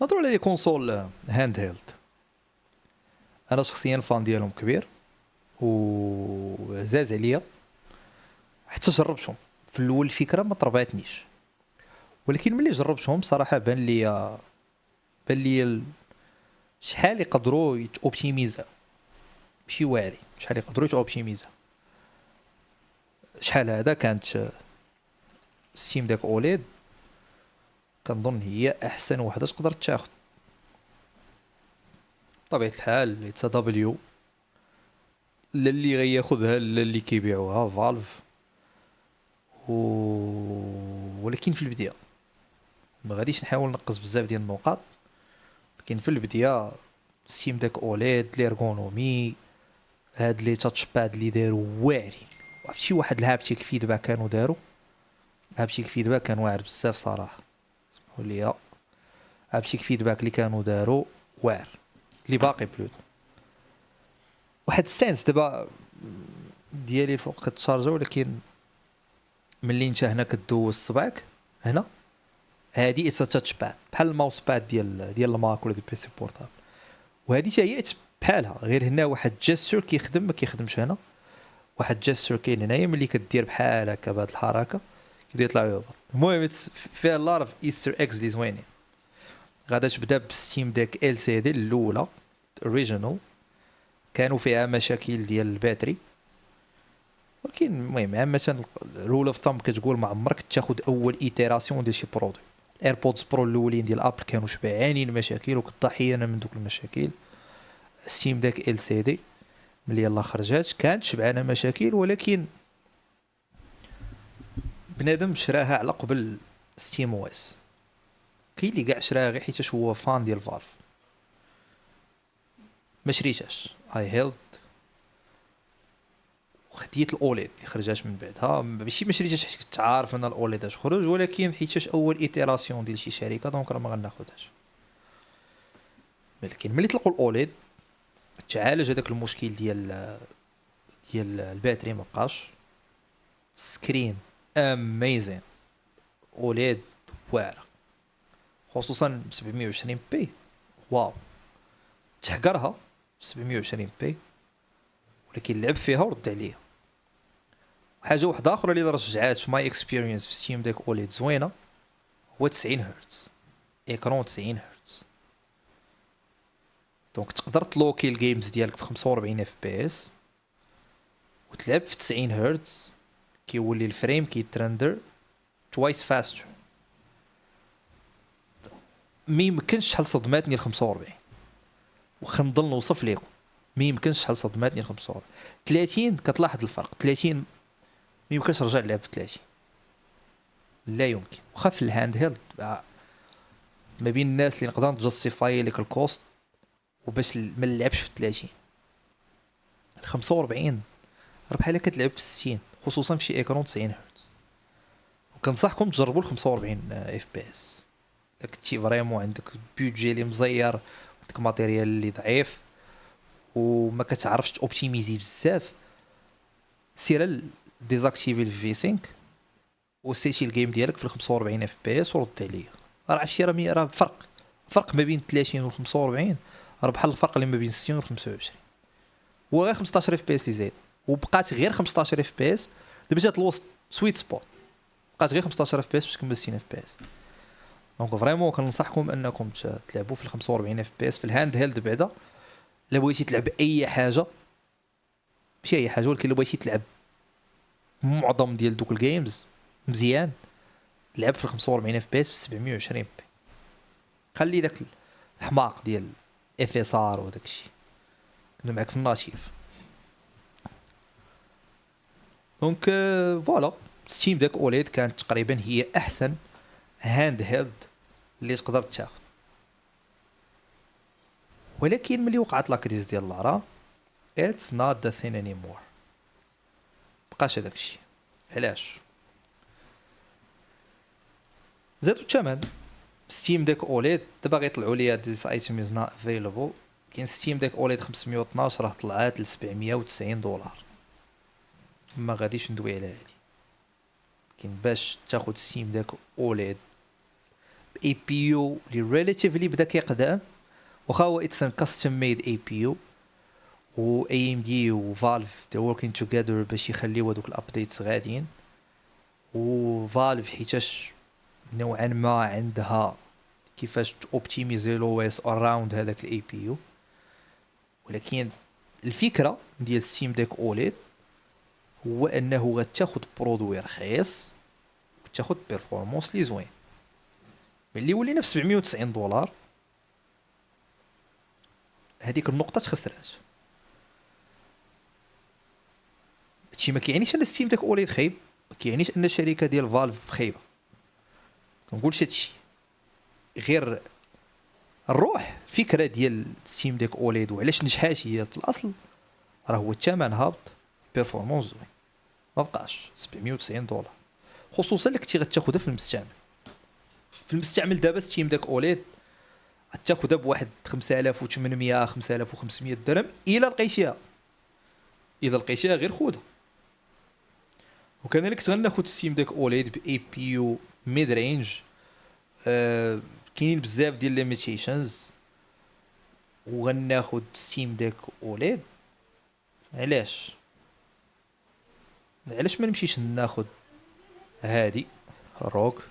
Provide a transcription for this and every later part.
نهضروا على لي كونسول هاند هيلد. انا شخصيا فان ديالهم كبير وعزاز عليا، حتى جربتهم في الاول الفكره ما طربعتنيش، ولكن ملي جربتهم صراحه بان لي شحال يقدروا يتوبتيميزا، ماشي واعرين شحال يقدروا يتوبتيميزا. شحال هذا كانت ستيم داك اوليد كنظن هي احسن وحده تقدر تاخذ. بطبيعه الحال اتس دبليو، لا اللي غياخذها لا اللي كيبيعوها فالف و... ولكن في البدايه ما غاديش نحاول نقص بزاف ديال النقاط، لكن في البدايه ستيم داك اوليد ليرغونومي هاد لي تاتش باد اللي داروا واعرين. عرفتي واحد الهابتيك فيدباك كانوا داروا، هابتيك فيدباك كان واعر بزاف صراحه، اسمحوا لي، هابتيك فيدباك اللي كانوا داروا واعر اللي باقي بلوتو. واحد السنس دابا ديالي الفوق كتشارجا، ولكن ملي انت هنا كدوز صبعك هنا هادي اتس تاتش باد بحال الماوس باد ديال الماك ولا ديال بي سي بورتابل، وهادي حتى هي بحالها، غير هنا واحد جيستور كيخدم ما كيخدمش هنا. واحد جيستور كاين هنايا ملي كدير بحال هكا بهاد الحركه كيبدا يطلع يهبط. المهم فيها لارف ايستر اكس لي زوينين. غادا تبدا بستيم ديك ال سي دي الاولى اوريجينال، كانوا فيها مشاكل ديال الباتري، ولكن المهم عامه رول اوف ثامب كتقول ما عمرك تاخذ اول ايتيراسيون ديال شي برودوي. الايربودز برو الاولين ديال ابل كانوا شبعانين المشاكل وكنت ضحيه انا من دوك المشاكل. ستيم داك ال سي دي ملي يلا خرجات كانت شبعانه مشاكل، ولكن بنادم شراها على قبل ستيم او اس. كاين اللي كاع شراها غير حيت هو فان ديال فالف، ما شريتهاش. اي هيلد وخديت الاوليد اللي خرجات من بعدها، ماشي ما شريتهاش حيت كنت عارف ان الاوليد تخرج، ولكن حيت اول ايتيراسيون ديال شي شركه دونك راه ما غناخذهاش. ولكن ملي تلقوا الاوليد تعالج هذاك المشكل ديال الباتري، ما بقاش سكرين اميزين اوليد واعره، خصوصا ب 720 بي. واو تحقرها 720 بي، ولكن لعب فيها ورد عليها. حاجه واحده اخرى اللي رجعات في ماي اكسبيرينس في ستيم ديك اوليد زوينه هو 90 هرتز، ايكرون 90 هرتز، دونك تقدر تلوكي الجيمز ديالك في 45 اف بي اس وتلعب في 90 هرتز، كيولي الفريم كيترندر توايس فاستر. ما يمكنش شحال صدماتني ال 45، وخا نضل نوصف لكم ما يمكنش شحال صدماتني ال 45. 30 كتلاحظ الفرق، 30 ما يمكنش نرجع نلعب في 30، لا يمكن. واخا في الهاند هيلد ما بين الناس اللي نقدر نجستيفاي لك الكوست وباش ما نلعبش في 30. ال 45 راه بحال كتلعب في 60، خصوصا في شي ايكرون 90 هرتز. وكنصحكم تجربوا ال 45 اف بي اس الا كنتي فريمون عندك بيدجي اللي مزير، عندك ماتيريال اللي ضعيف وما كتعرفش توبتيميزي بزاف. سير ديزاكتيفي الفي سينك وسيتي الجيم ديالك في ال 45 اف بي اس ورد عليا. راه عرفتي راه فرق ما بين 30 و 45 راه بحال الفرق اللي ما بين 60 و 25. هو غير 15 اف بي اس اللي زايد، وبقات غير 15 اف بي اس. دابا جات الوسط سويت سبوت، بقات غير 15 اف بي اس باش تكمل 60 اف بي اس. دونك فريمون كننصحكم انكم تلعبوا في ال 45 اف بي اس في الهاند هيلد. بعدا الا بغيتي تلعب اي حاجه، ماشي اي حاجه ولكن الا بغيتي تلعب معظم ديال دوك الجيمز مزيان، لعب في ال 45 اف بي اس في 720 بي. خلي داك الحماق ديال اف اس ار وداك الشيء كنا معاك في الناشيف. دونك فوالا ستيم داك اوليد كانت تقريبا هي احسن هاند هيلد اللي تقدر تاخذ. ولكن ملي وقعت لا كريز ديال لارا اتس نوت ذا ثين اني مور، بقاش هذاك الشيء. علاش؟ زادوا الثمن. ستيم ديك اوليد دابا غيطلعوا لي ديس ايتم از نوت افيلابل. كاين ستيم ديك اوليد 512 راه طلعات ل $790. ما غاديش ندوي على هادي. كاين باش تاخذ ستيم ديك اوليد اي بي يو لي ريلاتيفلي بدا كيقدام، واخا هو اتس ان كاستم ميد اي بي يو، و اي ام دي و فالف دي وركين توغيذر باش يخليو هذوك الابديتس غاديين. و فالف حيتاش نوعا ما عندها كيفاش اوبتيميزي لو اس اراوند هذاك الاي بي يو. ولكن الفكره ديال ستيم ديك اوليد هو انه غتاخذ برودوي رخيص وتاخذ بيرفورمانس لي زوين. ملي ولينا في $790 هذيك النقطه تخسرات. هادشي ما كيعنيش ان ستيم ديك اوليد خايب، ما كيعنيش ان الشركه ديال فالف خايبه، كنقولش هادشي، غير الروح الفكره ديال ستيم ديك اوليد وعلاش نجحات هي في الاصل راه هو الثمن هابط، بيرفورمانس زوين، ما بقاش $790 خصوصا اللي كنتي غتاخذها في المستعمل. في المستعمل دابا ستيم ديك اوليد غتاخذها بواحد 5800 5500 درهم الا لقيتيها، اذا لقيتيها غير خذها. وكذلك غناخذ ستيم ديك اوليد باي بي يو ميد رينج، كاينين بزاف ديال ليميتيشنز، وغناخذ ستيم ديك اوليد. علاش ما نمشيش ناخذ هادي روك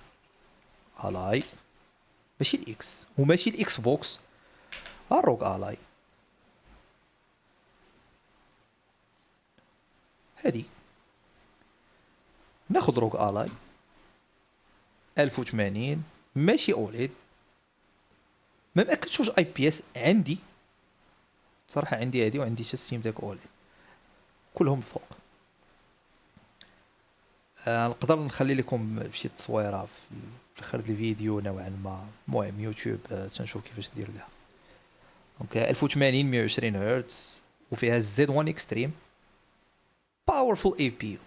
الاي، ماشي الاكس وماشي الاكس بوكس، الروك الاي هادي. ناخذ روك الاي 1080 ماشي اوليد، ما مأكدش واش اي بي اس عندي صراحه، عندي هادي وعندي حتى ستيم ديك اوليد كلهم فوق. نقدر نخلي لكم شي تصويره في اخر الفيديو نوعا ما، المهم يوتيوب تنشوف كيفاش ندير لها. دونك 1080 120 هرتز وفيها زد 1 اكستريم، باورفول اي بي يو،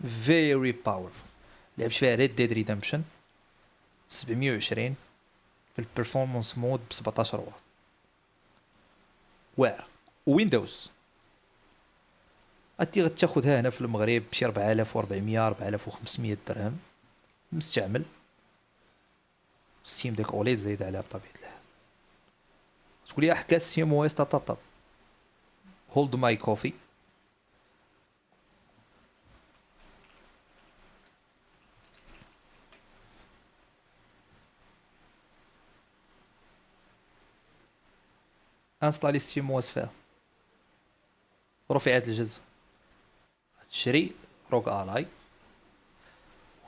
فيري باورفول. لعبت فيها ريد ديد ريدمشن 720 في البرفورمانس مود ب 17 واط واعر. ويندوز انت غتاخذها هنا في المغرب بشي 4400 4500 درهم مستعمل. ستيم ديك اوليد زايد عليها بطبيعه الحال. تقول لي حكا ستيم او اس طاطا هولد ماي كوفي. انستالي ستيم او اس فيها ورفعت الجهاز، تشري روك الاي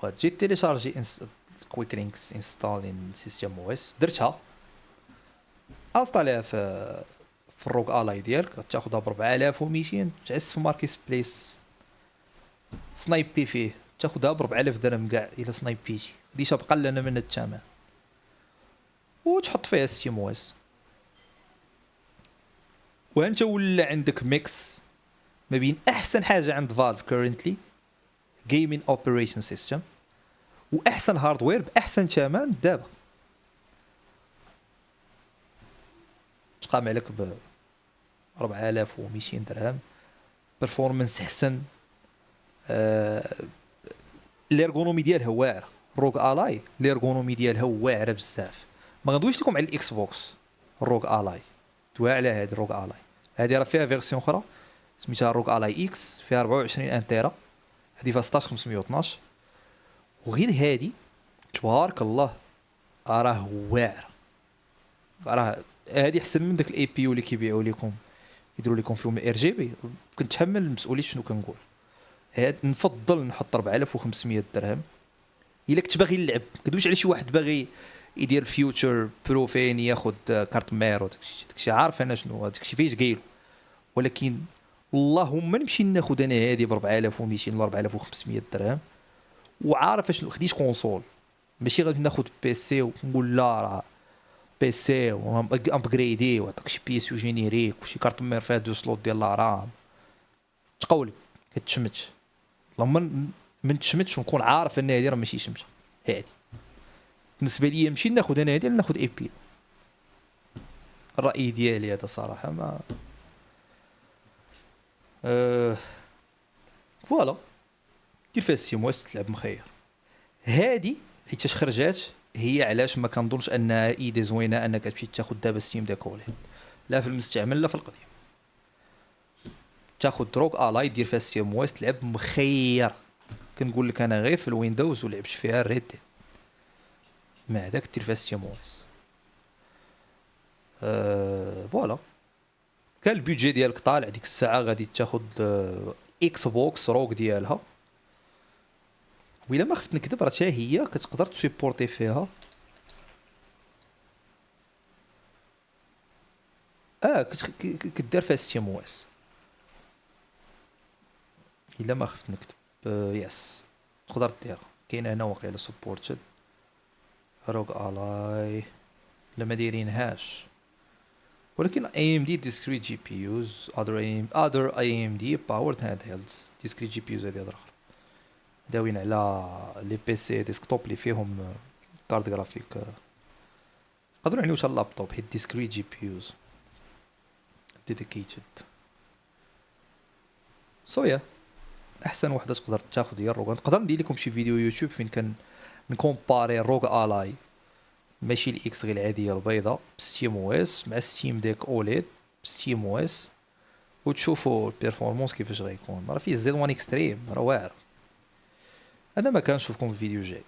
وتجي تيليشارجي كويك لينكس انستالين سيستم او اس. درتها انستاليها في الروك الاي ديالك، غتاخذها ب 4200، تعس في ماركت بليس سنايبي فيه تاخذها ب 4000 درهم كاع الا سنايبيتي، خديتها بقلنا من الثمن وتحط فيها ستيم او اس. وانت ولا عندك ميكس ما بين احسن حاجه عند فالف كورنتلي جيمين اوبريشن سيستم واحسن هاردوير باحسن ثمن دابا، تقام عليك ب 4200 درهم، برفورمانس احسن، الارغونومي ديالها واعره. روك الاي الارغونومي ديالها واعره بزاف، ما غندويش لكم على الاكس بوكس. الروك الاي دوا على هاد الروك الاي هادي راه فيها فيرسيون اخرى سميتها روك الاي اكس، فيها 24 انتيرا، هادي فيها 16512. وغير هادي تبارك الله راه واعره، راه هادي احسن من داك الاي بي يو اللي كيبيعوا لكم يديروا لكم فيهم ار جي بي. كنتحمل المسؤوليه شنو كنقول. هاد نفضل نحط 4500 درهم الا كنت باغي نلعب، كدويش على شي واحد باغي يدير فيوتشر بروفين ياخذ كارت مير وداكشي عارف انا شنو داكشي فايش قايل. ولكن اللهم نمشي ناخذ انا هادي ب 4200 ولا 4500 درهم وعارف شنو خديت كونسول، ماشي غادي ناخذ بي سي ونقول لا راه بي سي وابغريدي وعطاك شي بيسيو جينيريك وشي كارت مير فيها دو سلوت ديال لا رام تقولب كتشمت. اللهم من تشمتش ونكون عارف ان هادي راه ماشي شمشه. هادي بالنسبه لي نمشي ناخذ انا هادي ناخذ اي بي. الراي ديالي هذا صراحه ما فوالا. دير فيها السيموس تلعب مخير. هادي حيت خرجات هي علاش ما كنظنش انها ايدي زوينه انك تمشي تاخذ دابا ستيم ديك اوليد، لا في المستعمل لا في القديم. تاخذ دروغ الاي دير فيها ستيم واس تلعب مخير. كنقول لك انا غير في الويندوز ولعبت فيها الريد ديد، مع داك دير فيها ستيم واس. فوالا. كان البيدجي ديالك طالع ديك الساعه غادي تاخذ اكس بوكس روك ديالها، وإلا ما خفت نكذب راه حتى هي كتقدر تسيبورتي فيها. كدير فيها ستيم واس الا ما خفت نكتب. يس تقدر ديرها، كاين هنا واقيلا سبورتد روغ الاي. لا ما دايرينهاش، ولكن اي ام دي ديسكريت جي بي يوز اذر اي ام دي باورد هاند هيلدز. ديسكريت جي بي يوز هادي هضره اخرى، داوين على لي بي سي ديسكتوب اللي فيهم كارد جرافيك. نقدروا نعنيو حتى اللابتوب حيت ديسكريت جي بي يوز ديديكيتد. سو يا احسن وحده تقدر تاخذ هي الروغ. نقدر ندير لكم شي فيديو يوتيوب فين كان نكومباري الروغ الاي، ماشي الاكس غير العاديه البيضاء بستيم او اس مع ستيم ديك اوليد بستيم او اس، وتشوفوا البيرفورمانس كيفاش غيكون. راه فيه زد 1 اكستريم راه واعر. انا ما كنشوفكم في فيديو جاي.